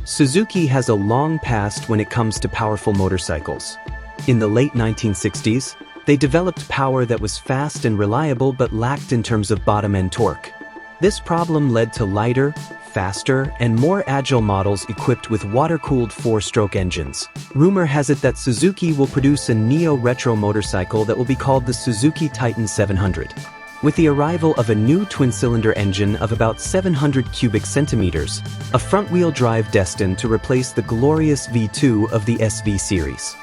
Suzuki has a long past when it comes to powerful motorcycles. In the late 1960s, they developed power that was fast and reliable but lacked in terms of bottom-end torque. This problem led to lighter, faster, and more agile models equipped with water-cooled 4-stroke engines. Rumor has it that Suzuki will produce a neo-retro motorcycle that will be called the Suzuki Titan 700. With the arrival of a new twin-cylinder engine of about 700 cubic centimeters, a front-wheel drive destined to replace the glorious V2 of the SV series.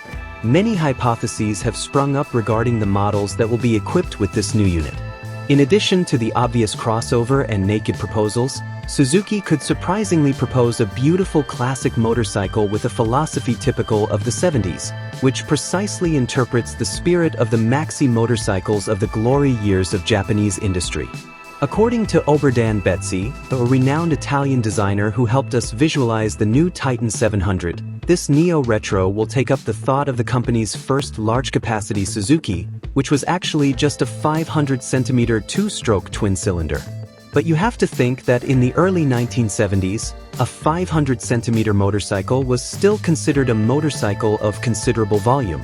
Many hypotheses have sprung up regarding the models that will be equipped with this new unit. In addition to the obvious crossover and naked proposals, Suzuki could surprisingly propose a beautiful classic motorcycle with a philosophy typical of the 70s, which precisely interprets the spirit of the maxi motorcycles of the glory years of Japanese industry. According to Oberdan Bezzi, a renowned Italian designer who helped us visualize the new Titan 700, this neo-retro will take up the thought of the company's first large-capacity Suzuki, which was actually just a 500-centimeter 2-stroke twin-cylinder. But you have to think that in the early 1970s, a 500-centimeter motorcycle was still considered a motorcycle of considerable volume.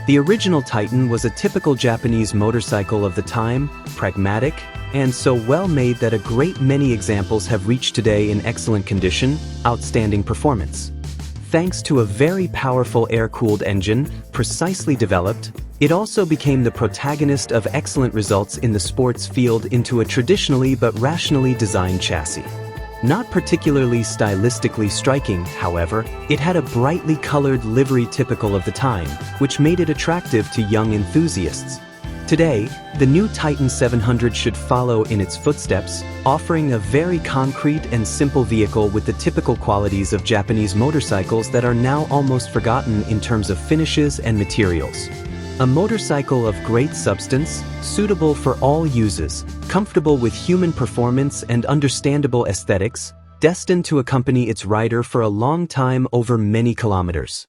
The original Titan was a typical Japanese motorcycle of the time, pragmatic, and so well made that a great many examples have reached today in excellent condition, outstanding performance. Thanks to a very powerful air-cooled engine, precisely developed, it also became the protagonist of excellent results in the sports field into a traditionally but rationally designed chassis. Not particularly stylistically striking, however, it had a brightly colored livery typical of the time, which made it attractive to young enthusiasts. Today, the new Titan 700 should follow in its footsteps, offering a very concrete and simple vehicle with the typical qualities of Japanese motorcycles that are now almost forgotten in terms of finishes and materials. A motorcycle of great substance, suitable for all uses, comfortable with human performance and understandable aesthetics, destined to accompany its rider for a long time over many kilometers.